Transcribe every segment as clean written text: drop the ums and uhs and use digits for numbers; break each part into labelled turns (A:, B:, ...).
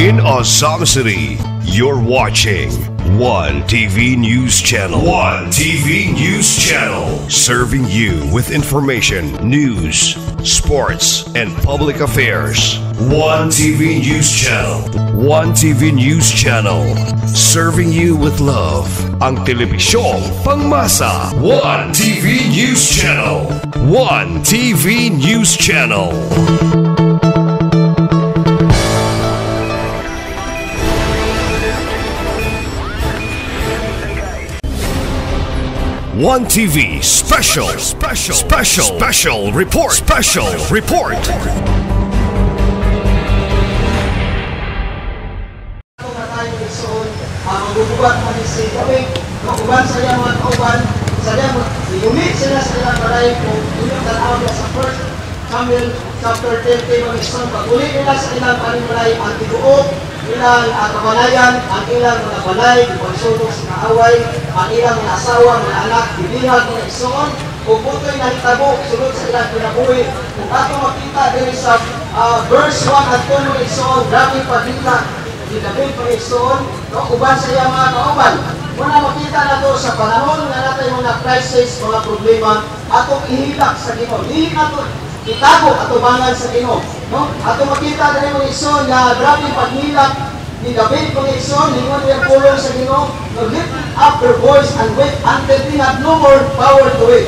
A: In Azam City, you're watching One TV News Channel. One TV News Channel. Serving you with information, news, sports, and public affairs. One TV News Channel. One TV News Channel. Serving you with love. Ang telebisyong pangmasa. One TV News Channel. One TV News Channel. One TV special report.
B: Magbubuhat mo din si Kawing, uban sa iya mga kauban, sa iya yumit sila sa ilang balay kung inyong tanaw na sa 1 Samuel chapter 30 mga isang pag-uli nila sa ilang balay ang tiguog, ilang kabanayan, ang ilang mga balay, ipagsulong sa kaaway, ang ilang mga asawa, mga anak, bilihag mga isuon, kung buto'y nahitabo, sulod sa ilang pinabuhi. Kung ato makita din sa verse 1 at 2 mga isuon, grabe pagkita, David Panginoon, uban sa iya mga kauban. Muna makita na to sa panahon nga natin mga crisis, mga problema, atong ihilak sa Ginoo. Dili nato itago atubangan sa Ginoo. No? Ato makita na mga ison na grabe paghilak ni David Panginoon, lingon niya pulong sa Ginoo, lift up their voice and wait until they have no more power to wait.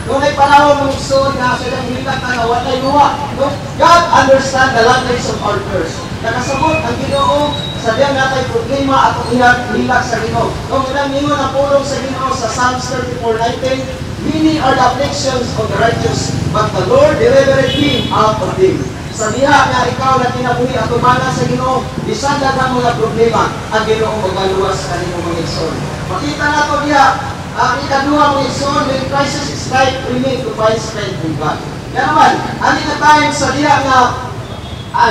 B: Nung ay panahon mga ison na silang hilak na nawalay luwa. No? God understand the language of our prayers. Nakasabot ang Ginoo sa diyang natay problema at hilak sa Ginoo. Nung ilang ningon ang pulong sa Ginoo sa Psalms 34:19, many are the afflictions of the righteous, but the Lord delivered him out of them. Sa diha na ikaw na kinabuhi at tumana sa Ginoo, bisan daghang mga problema, ang Ginoo magaluwas sa kanimo mga igsoon. Makita nato diha, ang ikaduha mga igsoon, when crisis is right, we need to find strength in God. Yan naman, ang time sa diha nga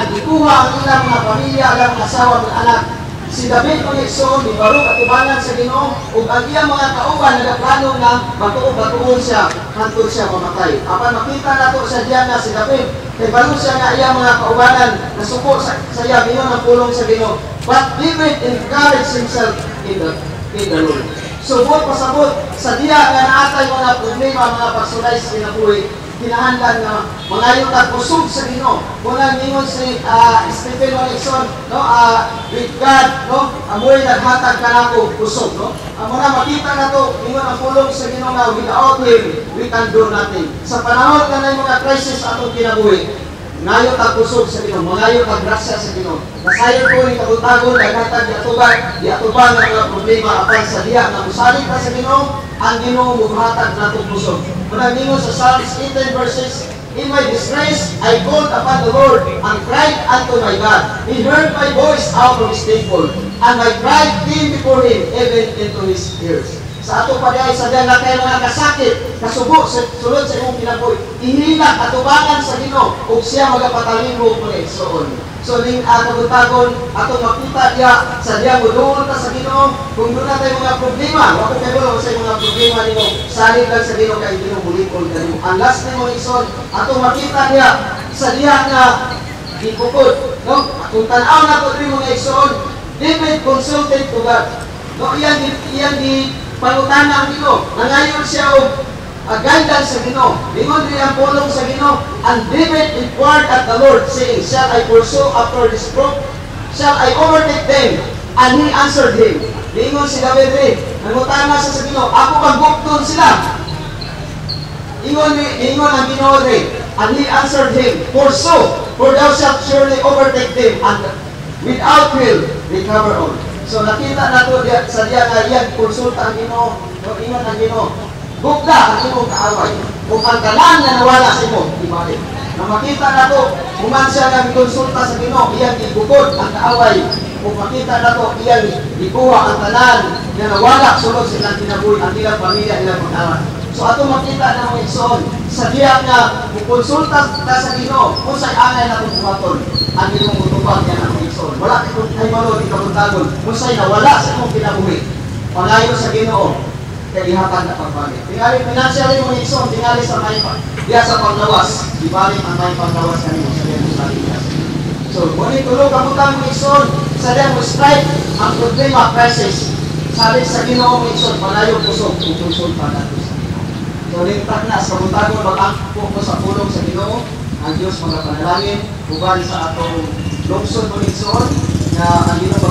B: ikuha ang ilang mga pamilya, ang mga asawa, mga anak. Si David Panginoon, ni Baruk at ibanan sa Ginoo, ug ang iyang mga kauban nagaplano na batuon siya, hantod siya mamatay. Apan makita nato sa diyan na si David, kay balo siya nga iyang mga kaubanan, nasuko sa iya, ginoo ng pulong sa Ginoo. But David encouraged himself in the Lord. Subot pasabot sa diya nga naatay mga problema, mga pagsulay sa kinabuhi, kinahanglan na mangayon at kusog sa Ginoo. Muna ningon si Stephen Wallison, no, with God, no, amoy naghatag ka na ko kusog, no. Muna makita na to, ningon ang pulong sa Ginoo na without Him, we can do nothing. Sa panahon ka na yung mga crisis atong kinabuhi, ngayon ang kusog sa Ginoo, mangayon ang grasya sa Ginoo. Nasayon ko ni kabutagon, naghatag di atuban ng mga problema apan sa diya na musalig ka sa Ginoo, ang Ginoo mughatag na itong kusog. Muna ningon sa Psalms 18:6, in my distress, I called upon the Lord and cried unto my God. He heard my voice out of his temple, and my cry came before him, even into his ears. Sa ato pa diay sa diyan na kayo mga kasakit, kasubo sulod sa imong kinabuhi, ihilak atubangan sa Ginoo ug siya magapatalingog mga igsoon. So ning pagutagon ato makita diya sa diya muduol ta sa Ginoo kung doon natin mga problema, wa ko kayo sa mga problema nimo, salig lang sa Ginoo kay Ginoo bulikol kanimo. Ang last nimo igsoon, ato makita diya sa diya nga gibukod, no? Kung tan-aw nato diri mga igsoon, David consulted to God. No, iyang di pangutana ang Ginoo. Nangayon siya og guidance sa Ginoo. Lingon rin ang pulong sa Ginoo. And David inquired at the Lord, saying, shall I pursue after this group? Shall I overtake them? And he answered him. Lingon si David rin. Nangutana sa Ginoo, ako bang bukton sila? Lingon ang Ginoo rin. And he answered him, pursue, for thou shalt surely overtake them, and without will recover all. So nakita nato sa diya nga iyang konsulta ang Ginoo, ingon ang Ginoo. Bukda ang imong kaaway. Kung ang tanan na nawala sa imo, ibalik. Na makita nato, human siya nga konsulta sa Ginoo, iyang ibukod ang kaaway. Kung makita nato, iyang ikuha ang tanan na nawala sulod sa ilang kinabuhi, ang ilang pamilya, ilang mag-awan. So ato makita na mga igsoon, sa diya nga konsulta ta sa Ginoo, kung sa'y angay na itong kumaton, ang imong utubang yan ang igsoon. Wala itong ay malo, ikapuntagon, kung sa'y nawala sa imong kinabuhi, pangayo sa Ginoo, kaya ihatag na pagbalit. Tingali, financial yung mga igsoon, tingali sa may diya sa panglawas, ibalik ang may panglawas kanimo sa diya sa Pilipinas. So So, ngunit tulog ang butang mga igsoon, sa diyan mo strike ang problema, crisis. Sabi sa Ginoo mga igsoon, palayo pusog, pupunsod pa natin sa Ginoo. So, lintak na sa butagon, mag-angko ko sa pulong sa Ginoo, ang Diyos mga panalangin, uban sa atong lungsod mga igsoon, na ang Ginoo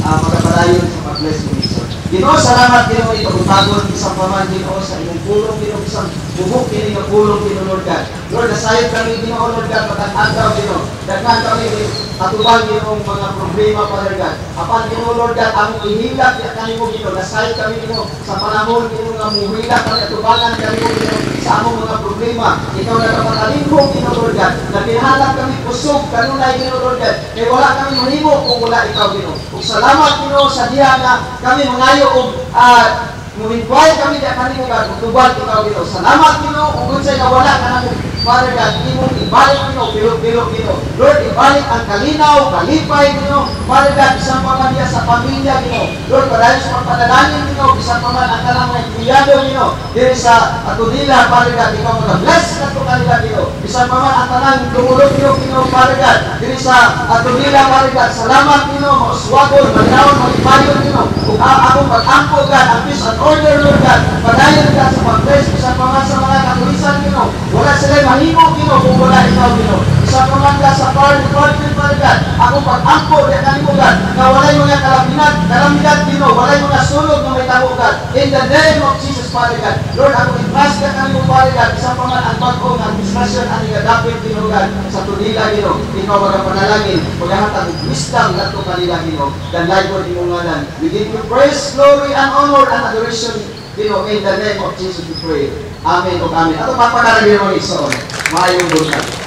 B: magapalayon sa pag-bless mga igsoon. Ginoo, salamat Ginoo ito butagon, isang paman Ginoo sa inyong pulong, Ginoo, isang bubuk kini ng pulong Ginoo, Lord God. Lord, nasayod kami Ginoo, Lord God, matag-agaw Ginoo. Daghan kami atubang Ginoo mga problema, Father God. Apan Ginoo, Lord God, ang ihilak ya kanimo Ginoo, nasayod kami Ginoo sa panahon Ginoo nga muhilak kami atubangan kami Ginoo sa among mga problema. Ikaw na kapatalinhog Ginoo, Lord God. Naghihanap kami kusog kanunay Ginoo, Lord God. Kaya wala kami mahimo kung wala ikaw Ginoo. Ug salamat Ginoo sa diha nga kami mangayo og muhintway kami diha kanimo God, tubal ikaw Ginoo. Salamat Ginoo ug unsay nawala kanamo Father God, imong ibalik Ginoo, bilog-bilog Ginoo. Lord, ibalik ang kalinaw, kalipay Ginoo. Father God, isang paman diya sa pamilya Ginoo. Lord, padayon sa pagpanalangin Ginoo, isang paman ang kanang mga empleyado Ginoo. Diri sa atunila, Father God, ikaw mag-bless nato kanila Ginoo. Isang paman ang tanang dumulog Ginoo, Father God. Diri sa atunila, Father God, salamat Ginoo, mauswagon, manawon, magipayon Ginoo. Ug akong pag-angko God, ang peace and order Lord God. Padayon God sa pag-bless, isang paman sa mga katulisan Ginoo. Wala sila mahimo Ginoo kung wala ikaw Ginoo. Isa pamangga sa fire department Father God. Ako pag-angko diya kanimo God. Na walay mga kalamidad Ginoo, walay mga sunog na may tawo God. In the name of Jesus Father God. Lord, ako i-trust ka kanimo Father God. Isa paman ang pag-ong administrasyon ang igadapit Ginoo God sa tunila Ginoo. Ikaw magapanalangin, maghahatag og wisdom nato kanila Ginoo. Danlay ko imong ngalan. We give you praise, glory, and honor and adoration Ginoo, in the name of Jesus we pray. Amen o amen. Ato papanalangin mo iso. Maayong buntag.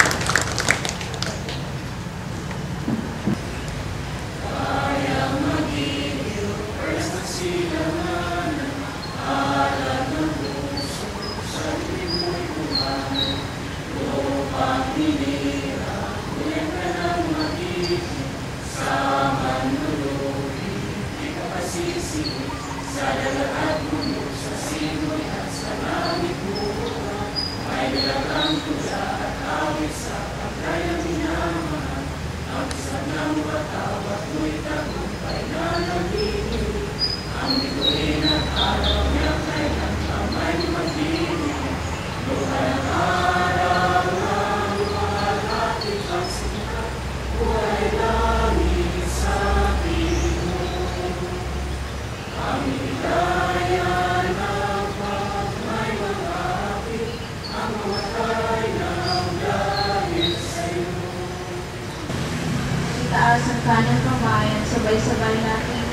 C: Ang kanang kamay at sabay-sabay natin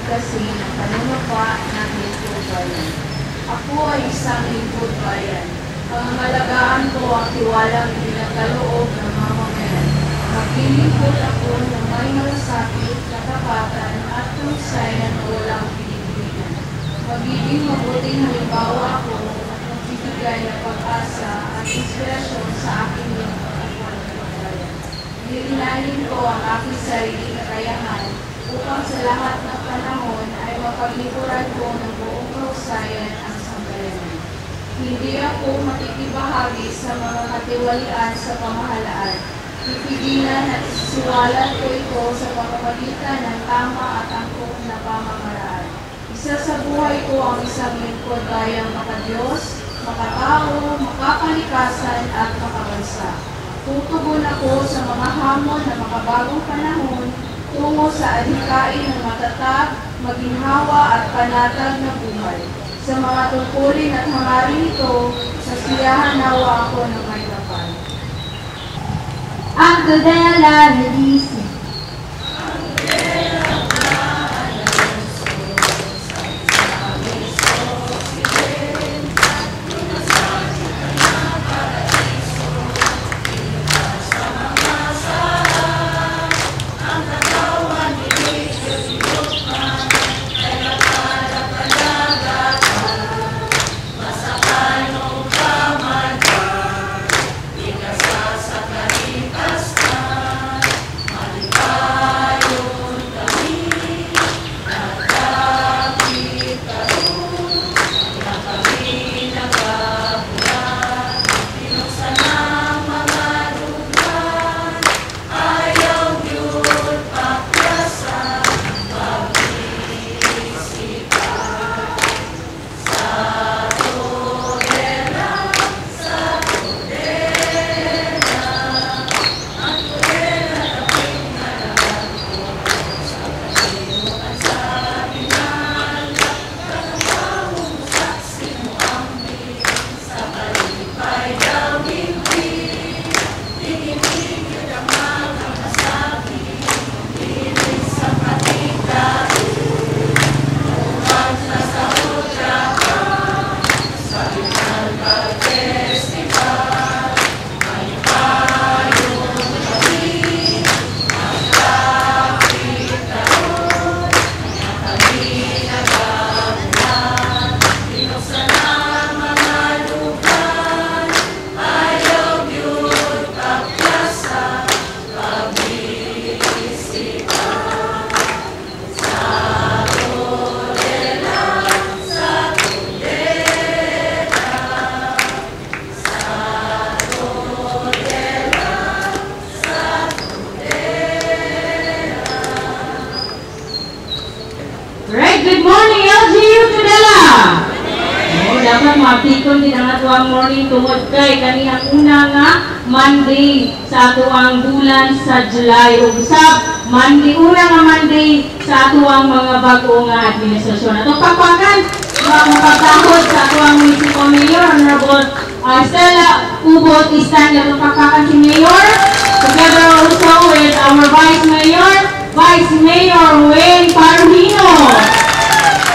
C: kasi ng panunukwa ng lingkod bayan. Ako ay isang lingkod bayan. Pangangalagaan ko ang tiwalang pinagkaloob ng mamamayan. Maglilingkod ako ng may malasakit, katapatan at tungsayan na walang pinipilitan. Magiging mabuting halimbawa ako at magbibigay ng pag-asa at inspirasyon sa aking lingkod. Hihinalin ko ang aking sariling kakayahan upang sa lahat ng panahon ay mapaglikuran ko ng buong kausayan ang sambayanan. Hindi ako makikibahagi sa mga katiwalian sa pamahalaan. Pipigilan at isisiwalan ko ito sa pamamagitan ng tama at angkop na pamamaraan. Isa sa buhay ko ang isang lingkod bayang makadiyos, makatao, makakalikasan at makabansa. Tutugon ako sa mga hamon na makabagong panahon tungo sa adhikain ng matatag, maginhawa at panatag na buhay. Sa mga tungkulin at hangarin ito, sa siyahan nawa ako ng may kapal.
D: Acto de la release.
E: dapat mapikon din ang atuang morning tungod kay kaniyang una nga Monday sa atuang bulan sa July. Ug usab Monday, una nga Monday sa atuang mga bag-o nga administrasyon. Atong pakpakan mga mapagtahod sa atuang municipal mayor, Honorable Stella Ubot Istan. Atong pakpakan si Mayor together also with our Vice Mayor Wayne Parmino.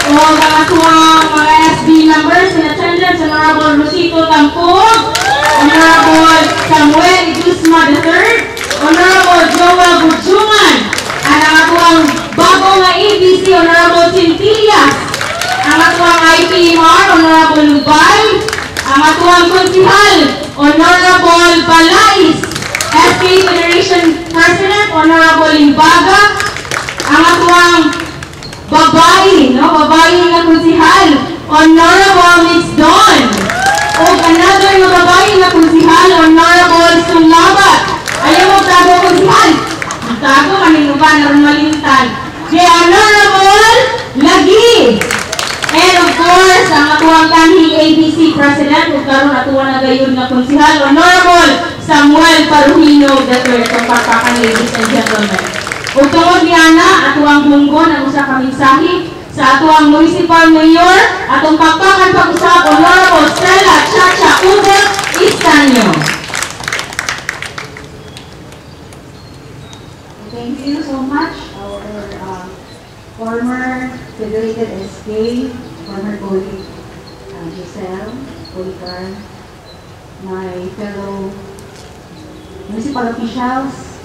E: O ang atuang mga SB members in attendance, Honorable Rosito Tampog, Honorable Samuel Guzma III, Honorable Joel Budjungan, at ang atuang bago nga ABC, Honorable Cynthia, ang atuang IPMR, Honorable Lubay, ang atuang konsihal, Honorable Balais, FK Federation President, Honorable Limbaga, ang atuang babae nga konsihal, Honorable Miss Dawn, o another nga babae nga konsihal, Honorable Sulabat. Ayaw mo tago konsihal, ang tago maninuban na rin malintan, the Honorable Lagi. And of course, ang atuang kanhing ABC President, ug karon atuang nagayon nga konsihal, Honorable Samuel Parujino III. Pagpapakan, ladies and gentlemen. Ug tungod niana atuang bunggon ang usa ka mensahe sa atuang municipal mayor, atong pagpakan pag-usap, Honorable Stella Chacha Ubot Istanyo.
F: Thank you so much, our former Federated SK, former colleague Giselle Policar, my fellow municipal officials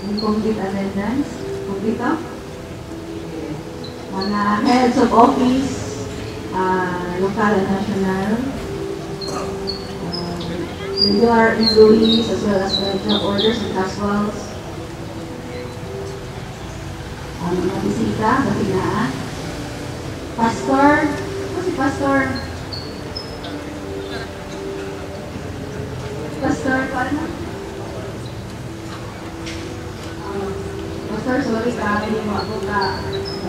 F: in complete attendance, complete mga heads of office, local and national, regular employees as well as job orders and casuals, mga bisita, katinaan, pastor, ano si pastor? Pastor, paano? Pastor, sorry kami yung mga po ka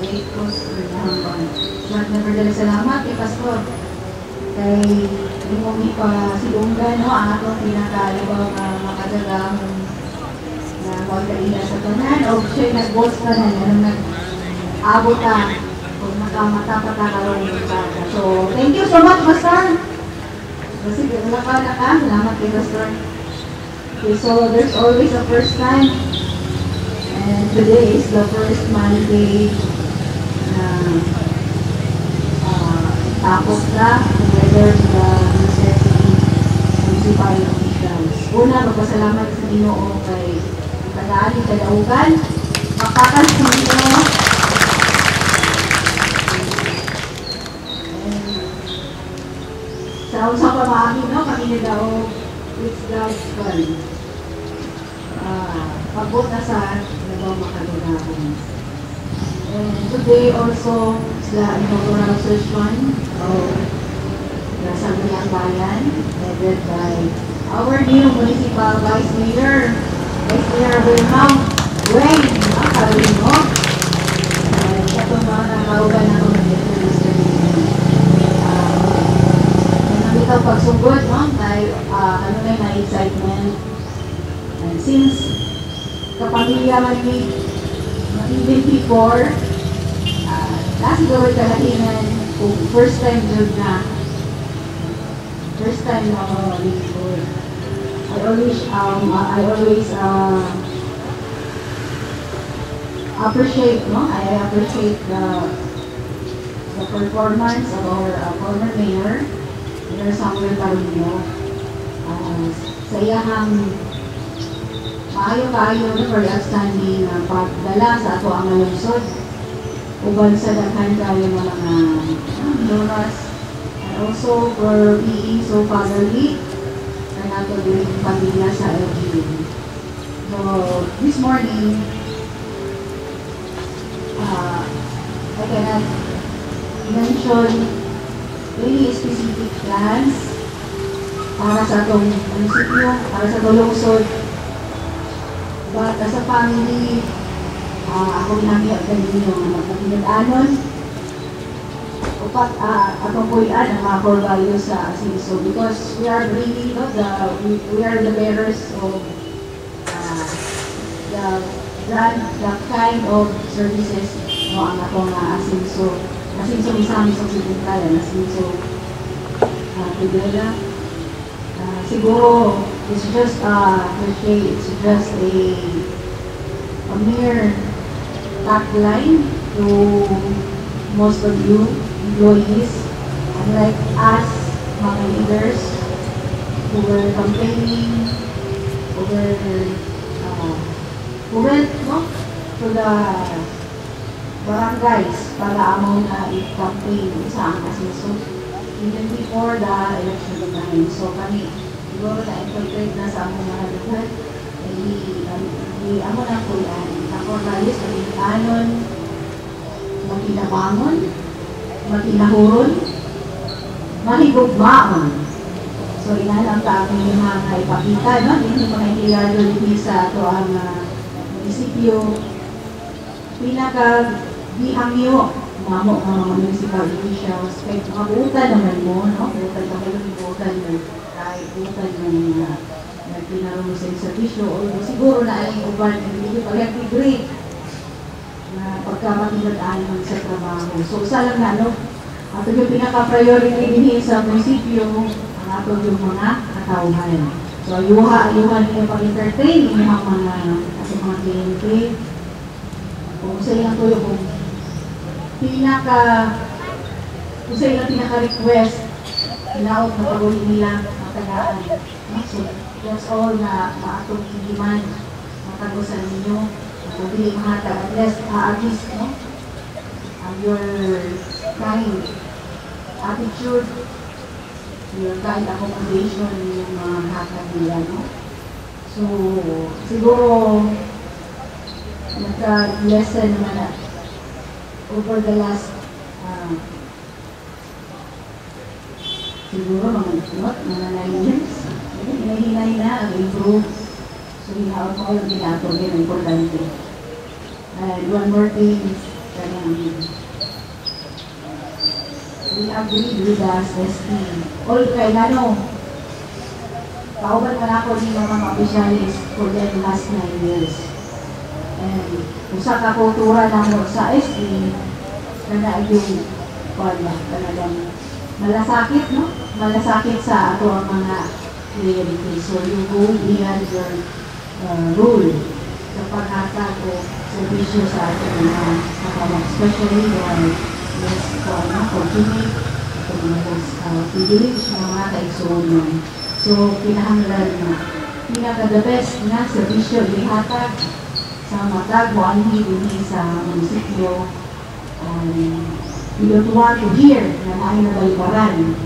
F: late post or nahangpan. But nevertheless, salamat kay Pastor. Kay hindi mo pa silunggan, no? Ang atong pinakalibaw na makadagang na magkaila sa tanan o siya'y nag-boss ka na nag-abot ka kung makamata-pata ka. So, thank you so much, Pastor. Kasi wala ka na ka. Salamat kay Pastor. Okay, so there's always a first time. And today is the first Monday na tapos na together with the municipal officials. Una, magpasalamat sa Ginoo kay Tagaan, Kadaugan, Makakas sa Ginoo. Sa usap pa maami, no? Kami na daw, it's God's fun. Pagod na sa nagawa makagagawin. And today also is the inaugural session of the Sangguniang Bayan, headed by our new municipal Vice Mayor Wilmam Wayne Parmino. Ito mga nakaugan na kami dito Mr. Nandito pagsugod, no? Dahil ano na excitement. And since kapamilya man even before, last gawin kalahinan kung first time job na. First time na ako before. I always appreciate, no? I appreciate the performance of our former mayor, Mayor Samuel Parmino. Sa iyahang maayo-kaayo na very outstanding pagdala sa ato ang malungsod. Uban sa daghan kayo mga doras. And also for being so fatherly and ato din pamilya sa LGU. So this morning, I cannot mention any specific plans para sa atong munisipyo, para sa atong lungsod. But as a family, ako ginamit ang ninyo magpapinag-anon o upat atong puyan ang mga core values sa ASISO because we are really we are the bearers of the kind of services ang atong ASISO Misamis Occidental and ASISO Pibela. Siguro it's just it's just a mere tagline to most of you employees, unlike us, mga leaders, who were campaigning, who went to the barangays para among i-campaign sa ang ASISO even before the election time. So kami, siguro na-infiltrate na sa among mga lugar, amo na po yan. Ako values, maging makinabangon, makinahuron, mahigugmaon. So, inalang ka ang yung mga ipakita, no? Hindi mga intilado dito sa ito ang munisipyo. Pinaka-bihangyo, mga municipal officials, kahit mga buutan naman mo, no? Buutan ka kayo, buutan ng pinarong sa servisyo, o siguro na ay uban, hindi pag-agree na pagkamakilataan ng sa trabaho. So, isa lang na, ato yung pinaka-priority din sa munisipyo, ang ato yung mga katauhan. So, ayuhan niyo pag-entertain yung mga kliyente. Kung sa ilang tuyo, kung pinaka-request, pinaot na paguli nila ang tagaan. So, that's all na atong demand, matagusan ninyo. Pagpili mga at least, no? Your kind attitude, your kind accommodation, yung mga hatag nila, no? So, siguro, nagka-lesson naman na over the last, siguro, mga 9 years, hinahinay na, improve. So, hinaon ko yung ginagawa yun, importante. And one more thing, we agree with the SST. All kay kauban man ako din ng mga opisyalis for the last 9 years. And usa ka kultura na mo sa ST, na yung talagang malasakit, no? Malasakit sa ato ang mga reality. So, you go beyond your rule sa pag-hatag o servisyo sa ating mga kasama, especially yung fortunate at mga privilege na mga kaigsuon. So, pinahanglan na pinaka-the best na servisyo ihatag sa matag o anhi din sa munisipyo. We don't want to hear na naay na balibaran.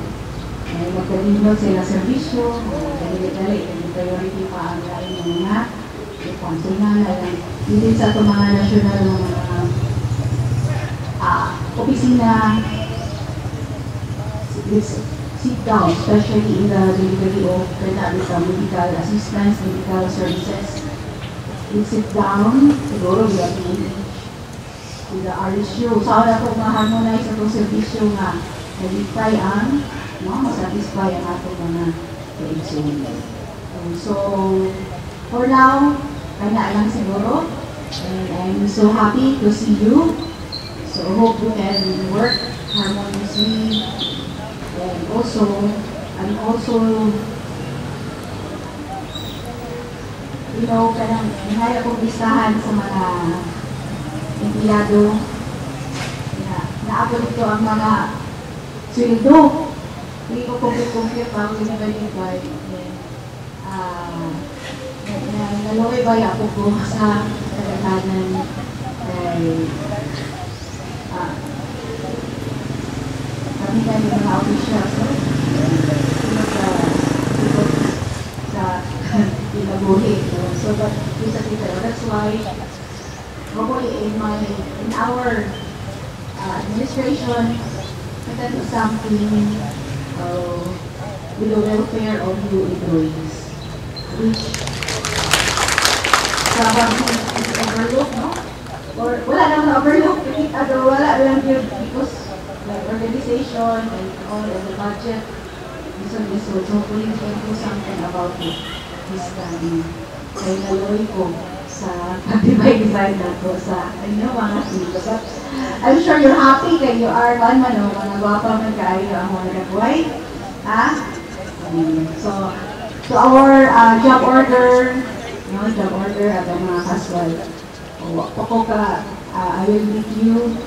F: Magkalinod sila servisyo, dali-dali, priority pa ang lain ng mga personal, hindi sa itong mga national mga opisina, sit down, especially in the delivery of medical assistance, medical services. We sit down, siguro we have to with the RSU. Sa wala itong ma-harmonize itong servisyo nga nalipay ang masatisfy ang atong mga kaigsuon. So, for now, kaya lang siguro, and I'm so happy to see you. So, I hope we can work harmoniously. And also, kanang nahaya kong listahan sa mga empleyado na naabot ito ang mga sweldo. Hindi ko compute pa ako yung naloy ba ako po sa kadaganan kami tayo yung mga officials sa pinabuhi. So that's why hopefully in our administration we can do something with the welfare of you employees, which probably is overlooked, no? Or wala naman overlook, wala lang yun because the organization and all of the budget. So hopefully we can do something about it this time. Kaya naloy ko sa pag-design na po sa inyo mga silo. But I'm sure you're happy kaya you are man mga gwapa man kayo ang mga nagway. So, to our job order at ang mga casual. I will meet you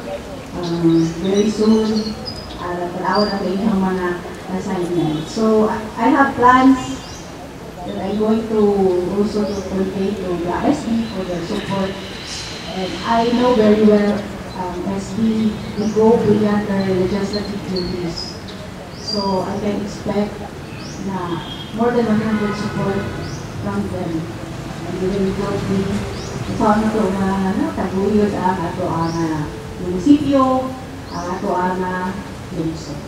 F: very soon. Tanaw na kayo ng mga assignment. So, I have plans that I'm going to also to convey to the SB for their support. And I know very well SB will go beyond their legislative duties. So, I can expect na more than 100 support from them. And they will go to ito ito na taguyod ang ato ang munisipyo, ang ato ang lungsod.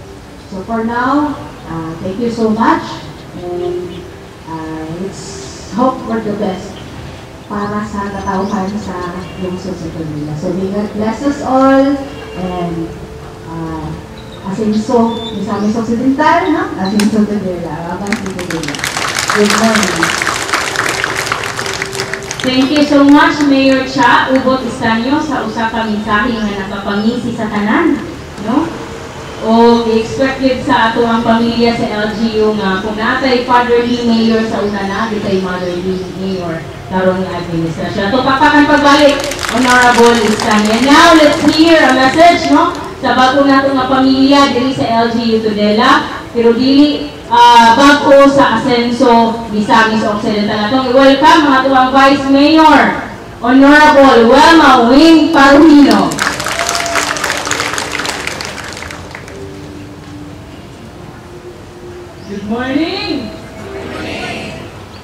F: So for now, thank you so much, and let's hope for the best para sa katauhan sa lungsod sa Manila. So may God bless us all, and Asenso, Misamis Occidental, Asenso Tadela, Abansi Tadela. Good morning.
E: Thank you so much, Mayor Cha Ubot Istanyo, sa usa ka mensahe nga nakapangisi sa tanan, no? O expected sa ato ang pamilya sa LGU nga kung natay fatherly mayor sa una na, di tay motherly mayor karon nga administrasyon. Ato papakan pagbalik, Honorable Istanyo. And now let's hear a message, no? Sa bago nato nga pamilya diri sa LGU Tudela, pero dili bago sa Asenso Misamis Occidental. Atong i-welcome ang atong Vice Mayor, Honorable Welma Wing Paruhino.
G: Good morning!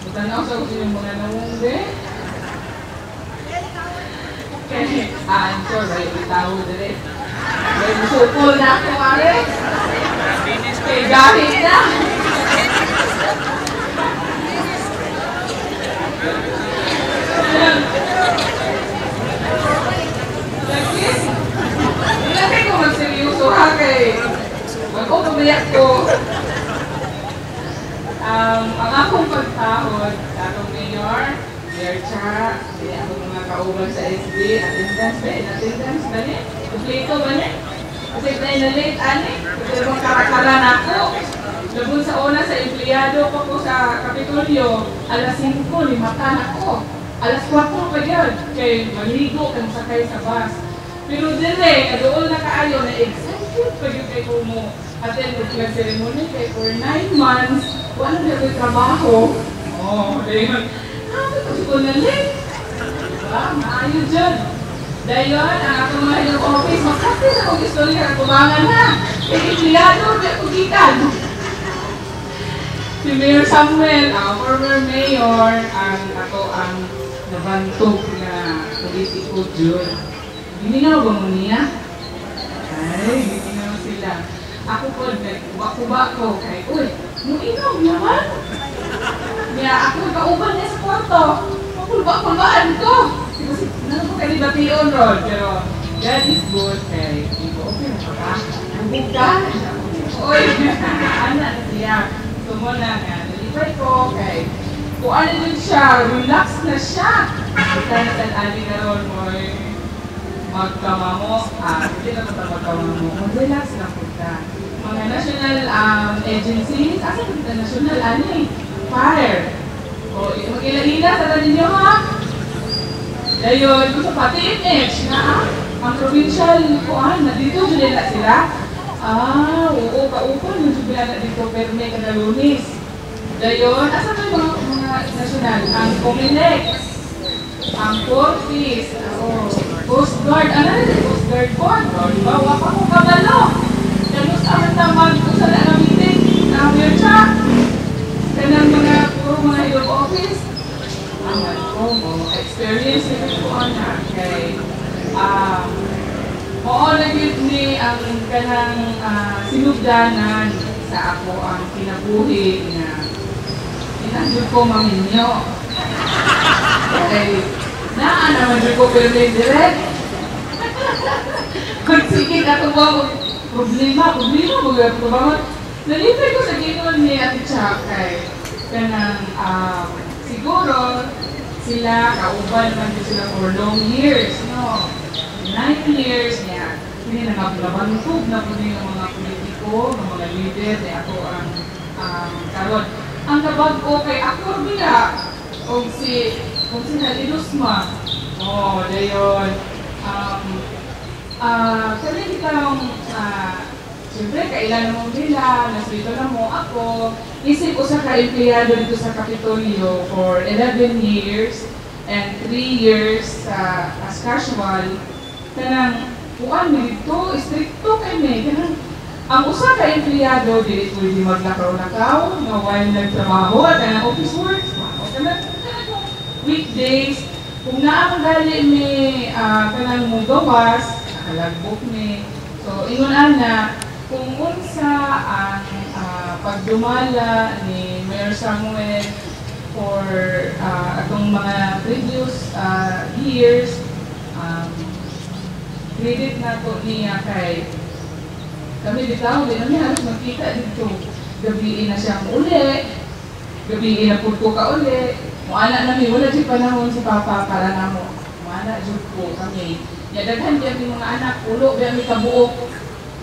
G: Matanaw sa gusto yung mga namungge. Okay, I'm sorry, itaw dire. May musupol na ako, pare. Okay, gahit na. Ilagay ko magseryoso ha kay mag-upabiyak ko. Ang akong pagtahod sa akong mayor, Mayor Cha, akong mga kauban sa SB, attendance ba ni? Kumpleto ba ni? Kasi tayo na late, ani? Kasi bang karakaran ako. Labun sa una sa empleyado ko po sa Kapitolyo, alas 5, limatan ako. Alas 4 pa yun, kay maligo kang sakay sa bus. Pero dire, kadoon na kaayo na excited pa yun kay Kumo. Attend ko ng ceremony kay for 9 months, wala na yung trabaho. Ayun. Kasi ko na late. Diba? Maayo dyan. Dahil ang akong mga head of office, makapit akong istorya at kumangan na. Kaya empleyado, di ako gikan. Si Mayor Samuel, ang former mayor, ako ang nabantog na politiko dyan. Gininaw ba mo niya? Ay, gininaw sila. Ako po, nagkuba-kuba ko kay, uy, inom naman. Kaya ako kauban niya sa kwarto. Makulba-kulbaan ko. Kasi nalang ko kayo bation, Rod. Pero, God is good. Kaya, okay na pa. Nabog ka. Uy, ana na siya. Sumuna nga. Nalipay ko. Kaya, kung ano din siya, relax na siya. Ika na tan-ali na ron mo. Magkamamo. Hindi na ito magkamamo. Mag-relax lang po ka. Mga national agencies, asa yung international, fire. O, mag-ila-ila sa ninyo ha? Dayon, gusto pati image na ang provincial kuan na dito, dyan sila. Oo, kaupan yung subila na dito, pero may kanalunis. Dayon, asa ba yung mga national? Ang Comelec, ang Fortis, Coast Guard, ano na yung Coast Guard Board? Bawa pa kong kabalo. Ganun sa amin tamang kung saan na meeting, na Mayor Cha. Kanang mga puro mga head of office. Experience nito po na kay oo naging ni ang kanang sinugdanan sa ako ang kinabuhi na inandun ko maminyo. Okay. Naa naman ko pero direct. Magsigit ako ba problema mo gaya ko ba? Nalipay ko sa ginon ni Ate Cha kay kanang siguro sila kauban man din sila for long years, no? 9 years niya. Hindi na maglabantog na po ng mga politiko, ng mga leader na ako ang karon. Ang kabag ko kay ako biya o si Halilusma. Oh, dayon. Kaya kitang siyempre, kailan mo nila, nasito na mo ako. Isip ko sa ka-empleyado dito sa Kapitolyo for 11 years and 3 years as casual. Kanang, kuan mo dito, stricto kami. Kanang, ang usa ka-empleyado, dili pwede maglakaw-lakaw, nga while nagtrabaho, at kanang office work. Kanang, weekdays, kung naamadali may kanang mo gawas, nakalagbok ni. So, ingon na, kung unsa ang pagdumala ni Mayor Samuel for atong mga previous years, credit na to niya kay kami bitaw, di namin halos magkita dito. Gabiin na siya uli, gabiin na po ka uli. Muana namin, wala di panahon si Papa para na mo. Muana dyan po kami. Yadaghan di ang mga anak, ulo, di ang kabuok.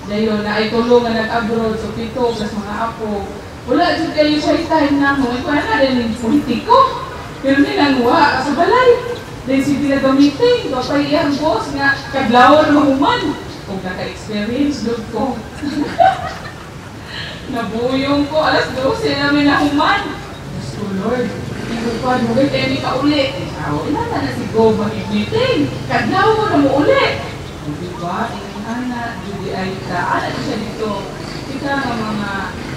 G: Dayon na ay tulong nga nag-abroad, so 7 plus mga apo. Wala dyan kayo siya time na mo. Ito na rin yung politiko. Pero ninangwa sa balay. Dahil si pinagamitin, kapay iyang boss nga kadlaw na mahuman. Kung naka-experience, doon ko. Nabuyong ko, alas 12 namin nahuman. Diyos ko, Lord. Igupan mo, kayo may kauli. Wala na si Go mag-meeting. Kadlaw mo na mo uli. O diba, ana, Judy ay ana siya dito. Kita nga mga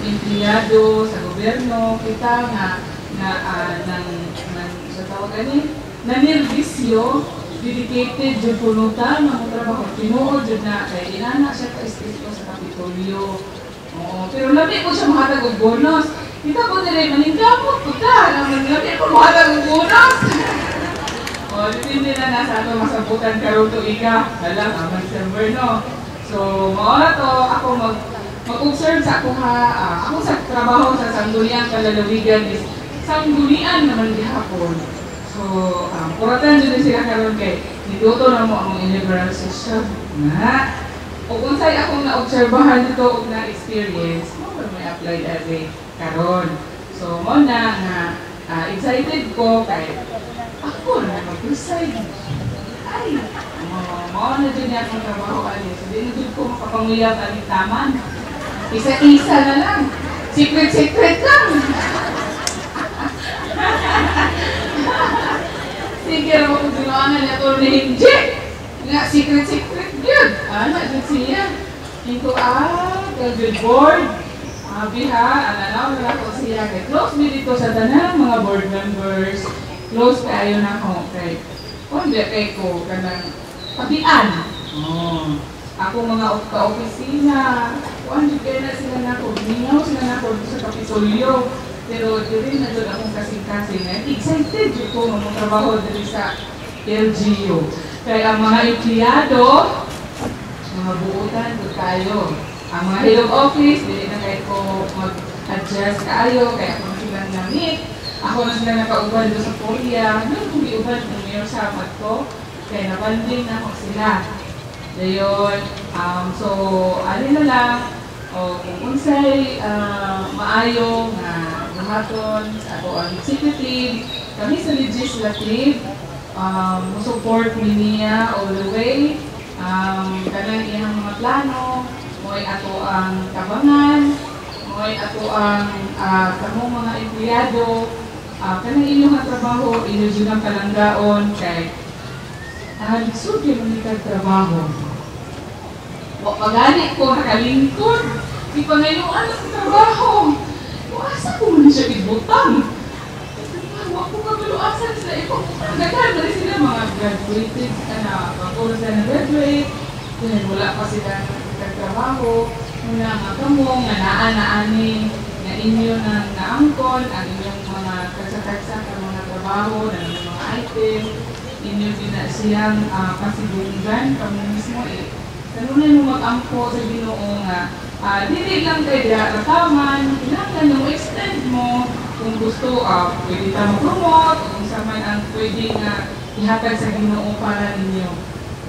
G: empleyado sa gobyerno, kita nga sa tawag nanirvisyo, dedicated jud punutan ng trabaho. Tinuod jud na kay inana siya ka-stricto sa Kapitolyo. Oo, pero labi ko siya mahatag og bonus. Kita ko dire maningkamot ko ta, labi ko mahatag og bonus. O, dipindi na nasa ato masabutan karon to ika. Dalang amang server, no? So, maura to ako mag-observe sa ako ako sa trabaho sa Sangguniang Kalalawigan is Sanggunian naman gihapon. So, puratan dito sila karon kay nituto na mo ang liberal system na o kung sa'y akong na-obserbahan dito o na-experience, mo may apply dati karon. So, mo na nga excited ko kay ako na mag-decide. Ay, mo na dyan niya akong trabaho alis. Hindi na dyan ko makapanguyab aling taman. Isa-isa na lang. Secret lang. Sige na kung ginawangan niya ito na hindi. Nga, secret yun. Ano, dyan siya. Ito, good board. Biha, ananaw na ako siya. Close me dito sa tanan, mga board members. Close kayo na ako. Okay. Kung kay ko, kanang pabian. Ako mga ka-opisina. Kung kayo na sila na ako. Mingaw sila na ako sa Kapitolyo. Pero din na doon akong kasing-kasing. Excited yun ko mga trabaho din sa LGU. Kaya ang mga empleyado, mga buutan doon tayo. Ang mga head of office, hindi na kayo ko mag-adjust kayo. Kaya ako na silang na-meet. Ako na silang nakauban doon sa Korea. Doon kung iuban ng mayor samat ko. Kaya napanding na ako sila. Dayon, so, alin na lang, kung unsay maayo nga nahaton ako ang executive, kami sa legislative, support niya all the way, kanang iyang mga plano, mo'y ato ang tabangan, mo'y ato ang kamong mga empleyado, kanang inyong nga trabaho, inyong ang kalanggaon, kay nagsud yung mga trabaho. Pagani ko nakalingkod, di pa ngayon sa trabaho. Asa ko man siya ibutang. Huwag ko kagaluasan sila. Gagana rin sila mga graduated, pagkura sila na graduate, wala pa sila nagtrabaho. Muna nga kamo, nga naan-naani, na inyo na naangkon, ang inyong mga kagsa-kagsa ng mga trabaho, ng mga item, inyo din na siyang pasigunggan, kamo mismo kanunay mo mag-ampo sa Ginoo nga dili lang kay diha rataman, kinahanglan mo extend mo kung gusto pwede ta mo-promote kung sa man ang pwede nga ihatag sa Ginoo para ninyo.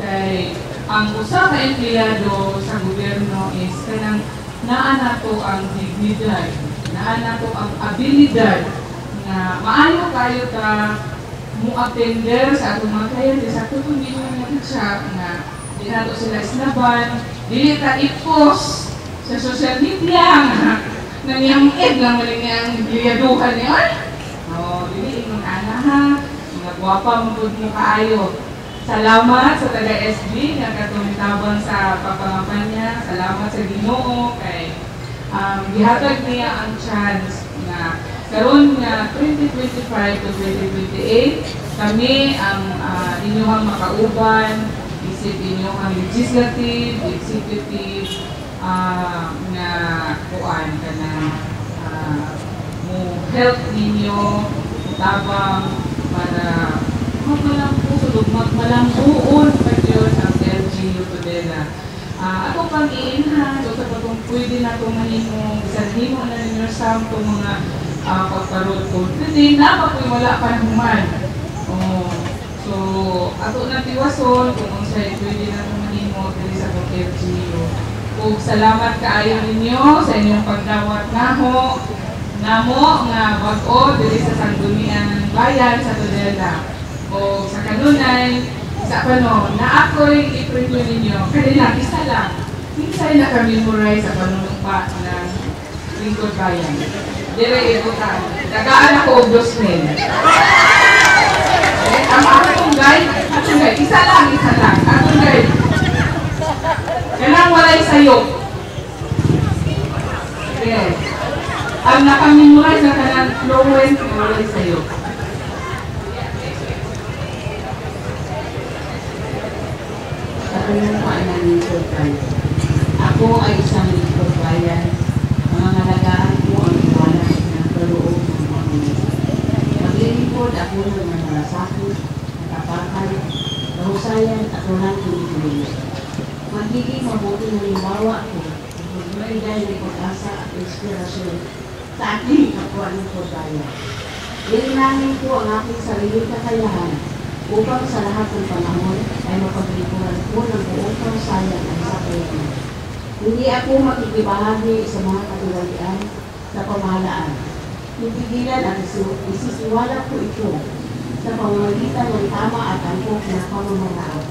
G: Kay ang usa ka empleyado sa gobyerno is kanang naa nato ang dignidad, naa nato ang abilidad na maayo kayo ta mo-attender sa atong mga kliyente sa atong ginoo siya nga di nato sila isnaban, dili ta i-post sa social media nga nangyamid lang maling ang liyaduhan niya. Dili ingon ana ha, mga gwapa mo kaayo. Salamat sa taga-SB nga katumitabang sa papangampanya. Salamat sa Ginoo kay gihatag niya ang chance na karon nga 2025 to 2028 kami ang inyong makauban, isip inyong legislative, executive nga kuan kana mo help ninyo tabang para magmalambuon pa yun ang LGU Tudela. Ako pang iinhan, so sa patong pwede na itong mahimong isang na ninyo sa itong mga pagparod ko. Hindi na pa wala pa naman. So, ato na tiwason kung sa'yo pwede na itong mahimong dili sa itong LGU. Kung salamat kaayo ninyo sa inyong pagdawat namo nga bag-o dili sa Sangguniang Bayan sa Tudela. O sa kanunay, sa panon, na ako'y i-preview ninyo, kanila, isa lang. Minsan na kami-memorize sa panunumpa ng Lingkod Bayan. Dire ibutan. Tagaan ako og 2,000. Ang atong guide, isa lang. Atong guide. Kanang walay sayo. Yes. Ang nakamemorize na kanang fluent, walay sayo.
F: Ako ay isang Lingkod Bayan. Mga ngalagaan ko ang iwanan ng kaloob ng mga mga. Maglilingkod ako ng mga malasakit, nakapakal, kahusayan at walang tuloy-tuloy. Magiging mabuti na limbawa ko kung may dahil ng pag-asa at inspirasyon sa aking kapwa Lingkod Bayan. Ilinangin ko ang aking sariling kakayahan upang sa lahat ng panahon ay mapaglikuran ko ng buong kahusayan ang sakayan. Hindi ako makikibahagi sa mga katiwalian sa pamahalaan. Pipigilan at isisiwala ko ito sa pamamagitan ng tama at angkop na pamahalaan.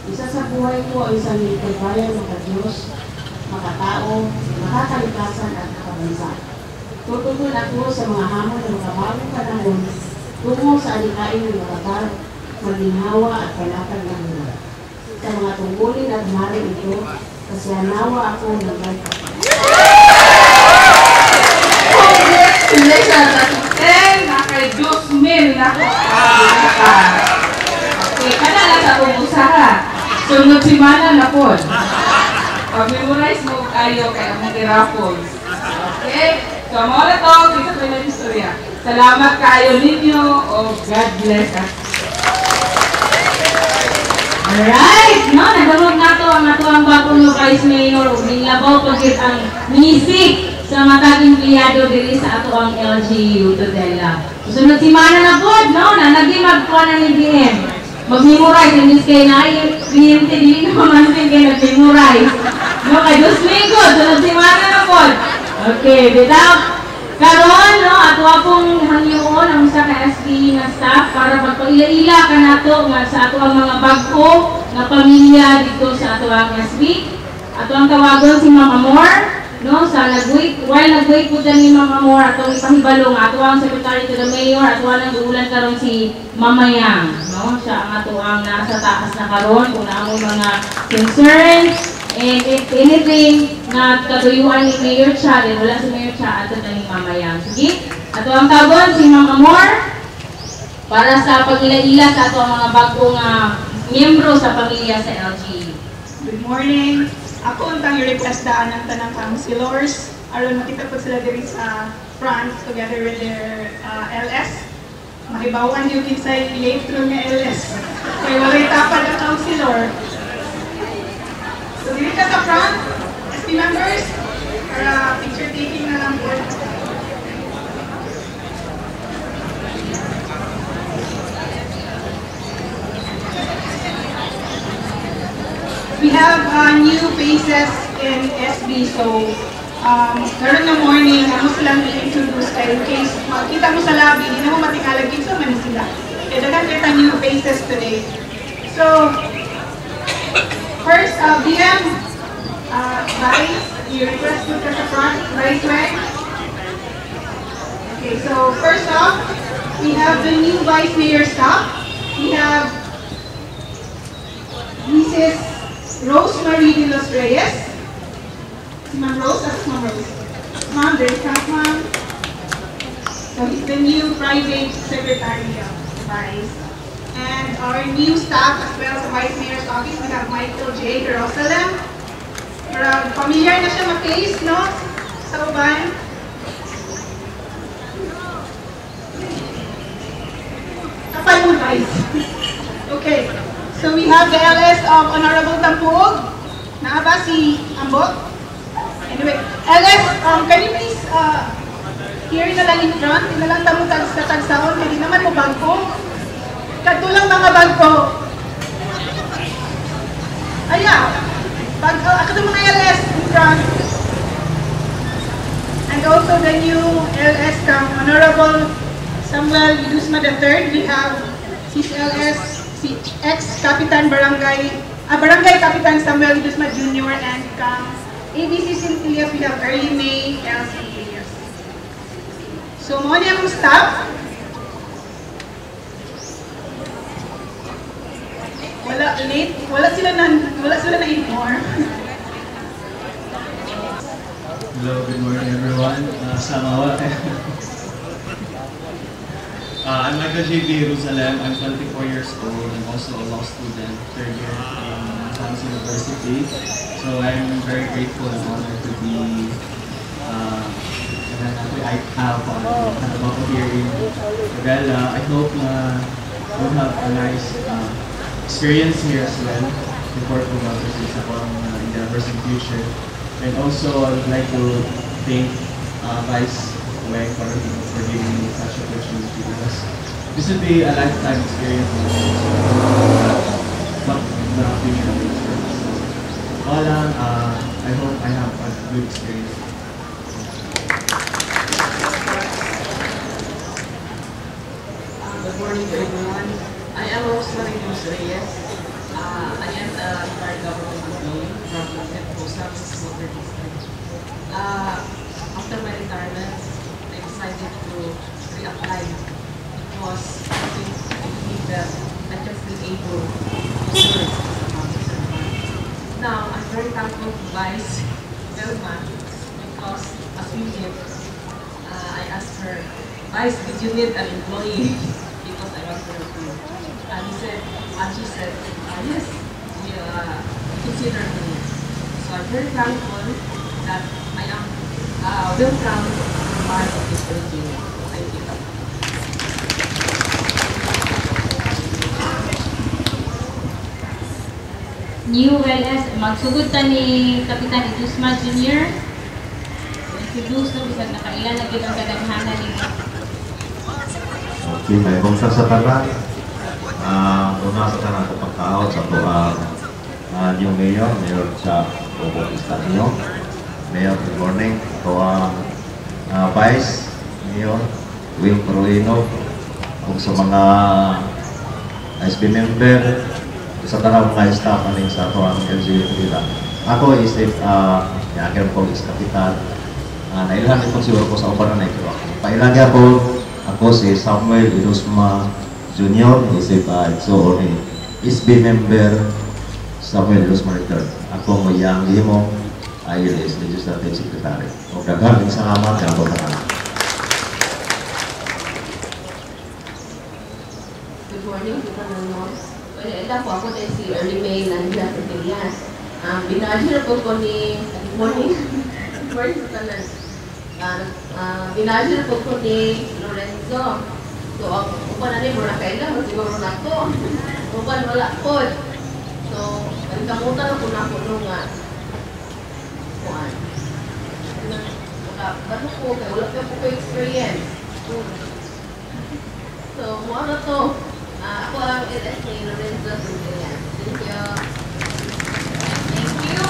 F: Isa sa buhay ko ay isang Lingkod Bayan maka-Diyos, makatao, makakalikasan at makabansa. Tutugon ako sa mga hamon ng makabagong panahon tungo sa alikain ng makabar, maginhawa at palakad ng mga. Sa mga tungkulin at maring ito, kasiyanawa ako ng life.
G: Congratulations! Nakay 2,000 na ko. Okay, kana lang sa kong usaha. Sunod simana na po. Pag-memorize mo kayo kay among tirapon. Okay? So, mga na to, dito ko yung istorya. Salamat kayo ninyo o God bless us.
E: Alright, no, nagawag na to ang atuang bagong Vice Mayor ug nilabaw pagkit ang music sa matag empleyado diri sa atuang LGU Tudela. Sunod simana na pod, no, na naging magkuha na ni DM. Mag-memorize in this kay na kliyente dili na mamansin kay nag-memorize. No, kay Dosmingo, sunod simana na pod. Okay, bitaw. Karon no ato akong hangyoon ang usa ka SB nga staff para magpaila-ila kanato nga sa ato ang mga bag-o nga pamilya dito sa ato ang SB. Ato ang tawagon si Ma'am Amor no sa nag-wait po dyan ni Ma'am Amor atong ipahibalo nga ato ang secretary to the mayor at walang uulan karon si Mamayang no siya ang ato ang nasa taas na karon kung naamo mga concerns. And if anything na kaduyuan ni Mayor Cha, wala si Mayor Cha ato na ni Mamayang. Sige, ato ang tagon si Ma'am Amor para sa pag-ila-ila sa ato ang mga bagong miyembro sa pamilya sa LGU.
H: Good morning. Ako ang request daan ng tanang councilors. Aron makita po sila diri sa front together with their LS. Mahibawan yung kinsay late through nga LS. Kaya walay tapad ang councilor. So, Dito sa front, SB members, para picture taking na lang po. We have new faces in SB, so karon na morning, ano silang i-introduce kayo in case makita mo sa lobby, hindi na mo matikalag kinsa man sila. Kaya dagan kita new faces today. So, first, BM, Vice, you request to the front, Vice Wang. Okay, so first off, we have the new Vice Mayor staff. We have Mrs. Rosemary de los Reyes. Ma'am Rose, that's Ma'am Rose. Ma'am, there is Ma'am. So he's the new private secretary of Vice. And our new staff as well sa Vice Mayor's office, we have Michael J. Jerusalem. Familiar na siya ma-face, no? Sa uban. Kapal mo, Vice. Okay. So we have the LS of Honorable Tampuog. Naaba si Ambot. Anyway, LS, can you please here na lang in front? Hindi na lang tamo tagsaon. Hindi naman mo bangko. Katulang mga bangko. Ayan. Ako ng mga LS in front. And also the new LS from Honorable Samuel Idusma III. We have his LS, si ex-Kapitan Barangay Kapitan Samuel Idusma Jr. and ABC Cynthia, we have Early May, LCAS. So, mo niya akong staff. Wala sila na-inform.
I: Hello, good morning everyone. Samawa. I'm Michael J. Jerusalem. I'm 24 years old. I'm also a law student, third year in Science University. So I'm very grateful and honored to be here in Rivera. I hope we'll have a nice experience here as well before Pumatos sa endeavors in future. And also I would like to thank Vice Wang for giving me such an opportunity because this would be a lifetime experience. But the future of experience. All on, I hope I have a good experience.
J: Good morning to everyone. I am Rosemary de los Reyes. I am a retired government employee from Metro Services Water District. After my retirement, I decided to reapply because I believe that I can still able to serve as a public servant. Now, I'm very thankful to Vice very much because as we met, I asked her, Vice, did you need an employee? Because I was very poor. And she said, yes, we consider me. So I'm very thankful that I am welcome to be part of this regime. Thank you.
E: New LS, magsugod ta ni Kapitan Idusma Jr. Introduce na bisag nakailan na gid ang kadaghanan ni.
K: Okay, may bangsa sa tanan. Una sa tanan ko pagkaot sa yung Mayor sa Bobo Istanyo. Mayor, good morning. Ito ang Vice Mayor Will Proino. Kung sa mga SB member, sa tanang mga staff aning sa ito ang LGU nila. Ako is yakin ko is kapitan. Nailan ito siguro ko sa upanan na ito. Pailagya ko, ako si Samuel Idusma Jr. Isip so ni SB member Samuel Idusma III. Ako mo yang limo ILS Legislative Secretary. O dagang salamat sa ako na.
J: Good morning, good morning. Ito po ako tayo si Early May Landia Pilias. Binadyo po ko ni good morning sa tanan. Binadyo po ko ni Lorenzo. So, upan na ni mo na kailan, siguro na ito. Upan wala po. So, kamutan ako na po nung kuan. Bago po, wala pa po experience. So, ano to? Ako ang LSA Lorenzo Sundarian. Thank you.
E: Thank you.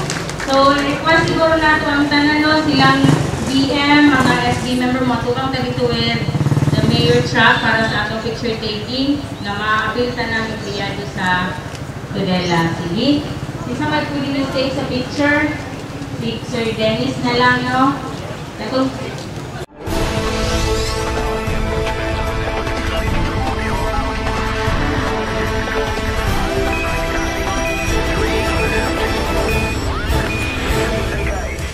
E: So, request siguro na ito ang tanan, no, silang BM, mga SB member mo, tukang dito with the mayor truck para sa atong picture taking na ma-appeal ta namin priyado sa Tudela. Sige. Isa mag pwede na stay sa picture. Si Sir Dennis na lang, no?